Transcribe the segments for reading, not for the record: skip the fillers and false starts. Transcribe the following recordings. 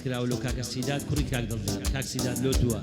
كراولو كاكا سيداد كوري كاك دلدار كاك سيداد لو دوا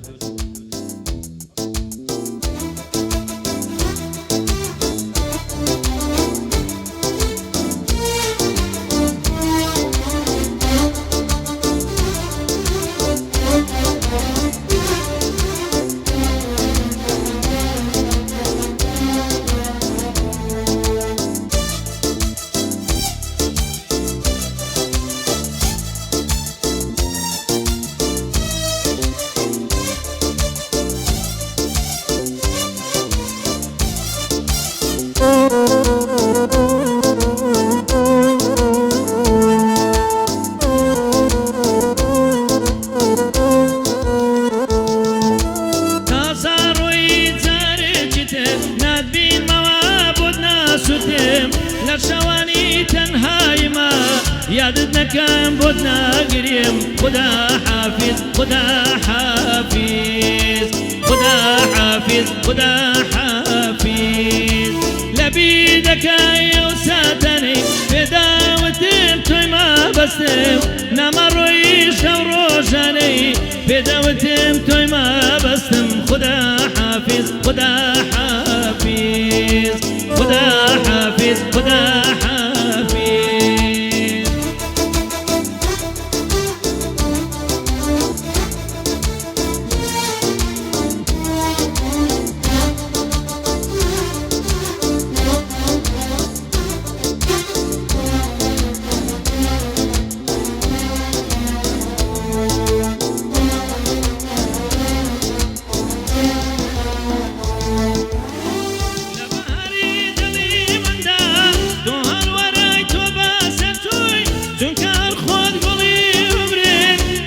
لشواني تنهاي ما يادتنا كان بدنا قريم خدا حافظ خدا حافظ خدا حافظ خدا حافظ لبيدك يا ساتني بداوتم توي ما بستم نمروي شوروشاني بداوتم توي ما بستم خدا حافظ خدا حافظ خدا حافظ خدا حافظ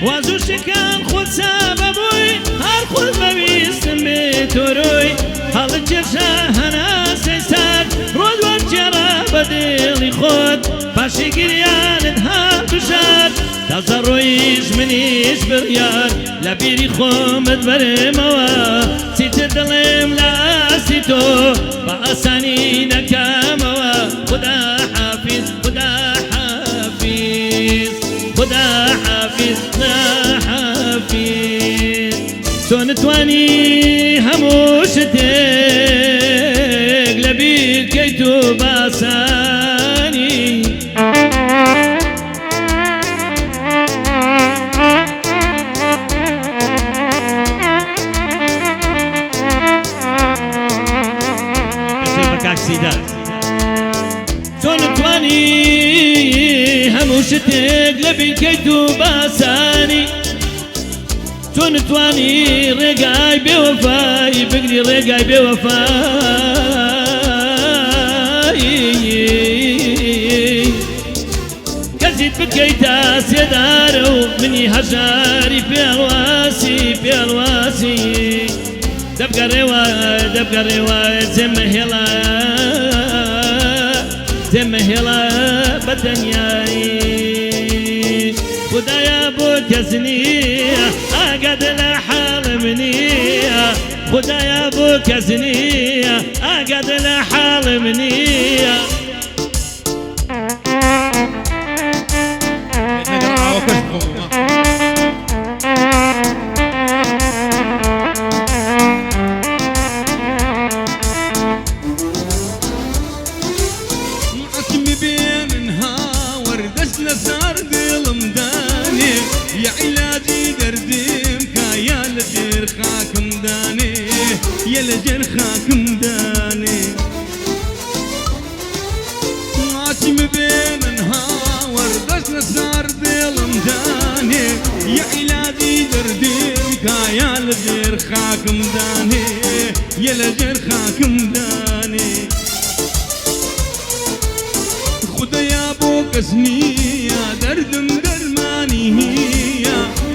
وازوشكان خود سببوي هر خود ببیستم به توروی حال جرشا هنا سیسر رود ورجرا بدیلی خود پاشی گریانت ها بشار تازه رویش منیش بریار لبیری خومت برموا سیتر دلم لاسی تو با آسانی نکاموا خدا حافظ خدا حافظ خدا حافظ خدا حافظ شون تواني هموشتك لبيك كيتو باساني شون تواني هموشتك لبيك كيتو باساني شون تواني رقاي بوفاي بقلي رقاي بوفاي كزيد بكيتا سيدارو مني هجاري في الواسي في الواسي دبقى رواية زم هلا بدنياي خدايا بوكزنية أقعد لحال منية خدايا بوكزنية أقعد لحال منية صار دل مداني يا علاجي دردم كايا لجر خاكم داني يا لجر خاكم داني ماشي بين نهار دشنا صار دل مداني يا علاجي دردم كايا لجر خاكم داني يا لجر خاكم داني خدا يا بو كسنية دردم درماني هي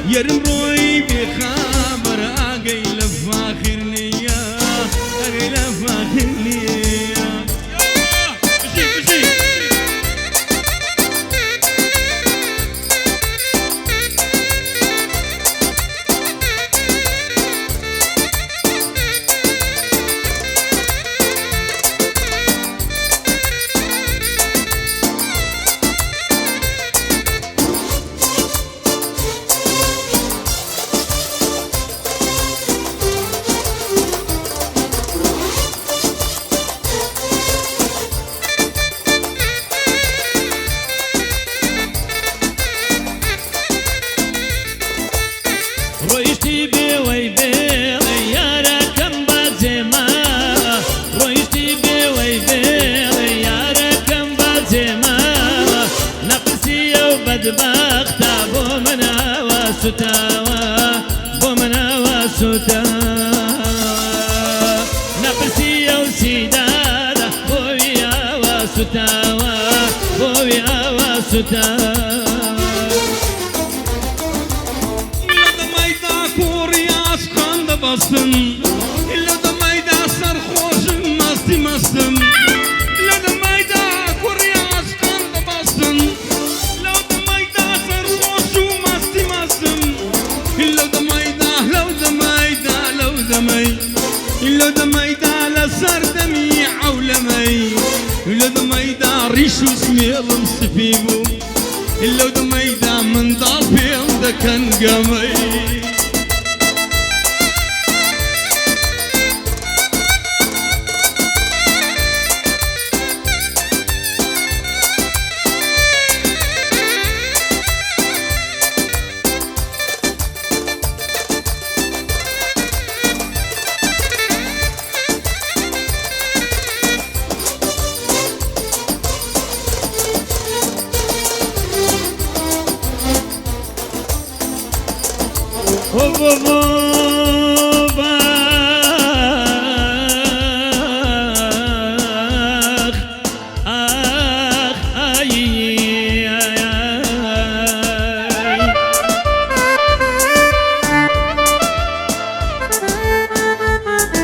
يرم روي بخبر أجي لفاخر نية أجي لفاخر نية بدبختا بو منا وسوتاوا بو منا وسوتاوا نفسي وسيدادا بويا وسوتاوا بويا وسوتاوا باسم إلا دمايدا سرخوش مستي مستم إلا دمايدا كورياس كان باسم لو دمايدا سرخوش مستي مستم إلا دمايدا إلا دمايدا لسر دمي عولمي إلا دمايدا ريشو سمير مستفيبو إلا دمايدا من ضابين دكان قمي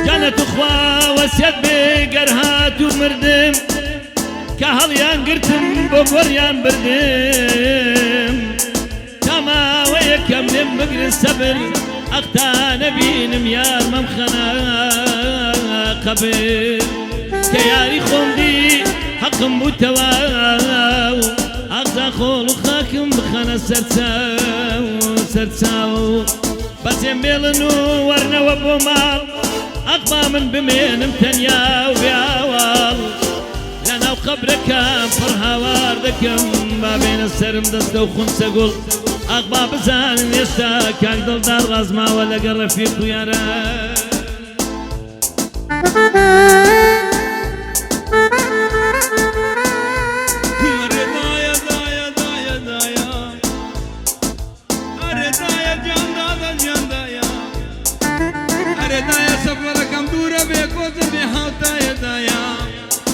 جنة أخوة وسيد بقرهات ومردم كهليان قرتم بوريان بردم كما ويكم لمقر السبر أختان بينم يا ممخنا قبل كياري خوندي حقم بوتواو أخذا خول خاكم بخنا سرساو بس ينبيلنو ورنا وبومال أقبى من بمين متنيا وبياوال لنا وقبرك فرها واردكم ما بين السرم دست وخمسة قول أقبى بزان يشتاك أقدر دار غزمة ولا قرب فيك ويا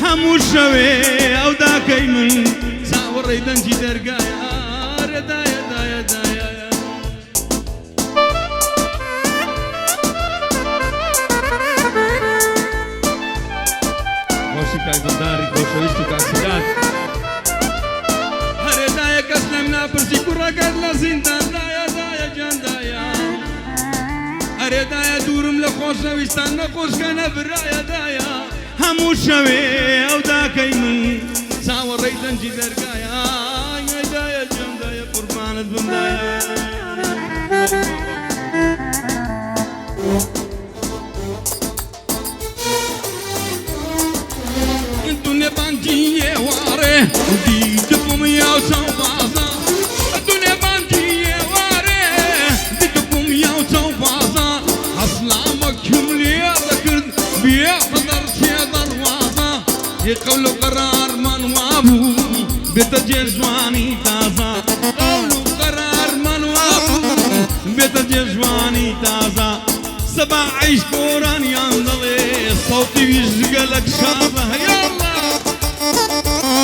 هموشوي أو داكي من ساور ريدن جي درقايا ردايا دايا دايا موسيقى داري بوشويستو كاسيدات هردايا كسلمنا برسي كورا قدنا زندان دايا دايا جان دايا هردايا دورم لخوشويستان نخوش كان برايا دايا هموشوي أو داكي من ساور ريدن جي درقايا دايا جان دايا قربانت بندايا الدنيا بانجي واره دي دبم يا صوبازا الدنيا بانجي واره دي دبم يا صوبازا أسلامك كملي ذكر بيا قولوا قرار من وابو بتجي جواني تازا قولوا قرار من وابو بتجي جواني تازا سبع عيش قران ينضلي صوتي يشغلك شابه يلا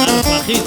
الفخير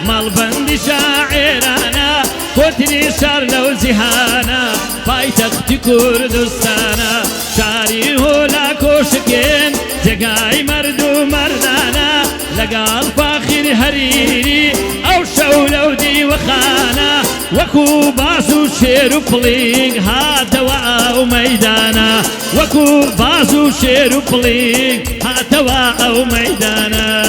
مال بند شاعرانا كوتني شار لو زهانا بايتخت كردستانا شاري هولا كوشكين جقاي مردو مردانا لقال فاخر هريري او شولو دي وخانا وكو باسو شيرو فليق هاتوا او ميدانا وكو باسو شيرو فليق هاتوا او ميدانا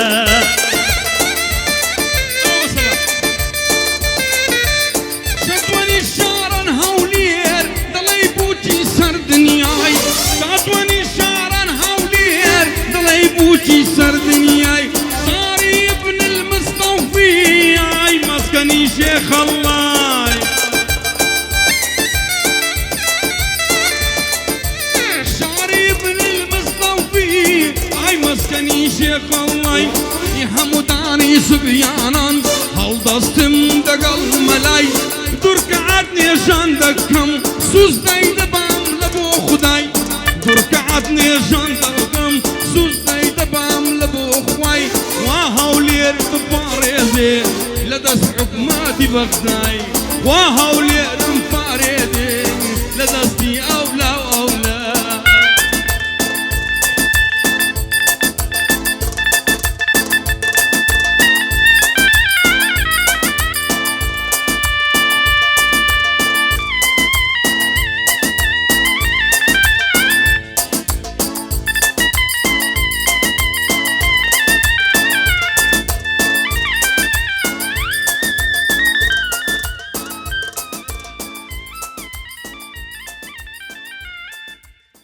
بوچی سر دنیای زبیانان هەڵدەستم دەگەڵ مەلای دوورکەعات نێژان دەکەم سوز دەیدەبام لە بۆ خودای دوورکەعات نێژان دەکەم سوز دەیدەبام لە بۆ خوای وا هەولێر بپارێزێ لە دەست حکومەتی بەغدای وا هەولێرم پارێزێ لە دەست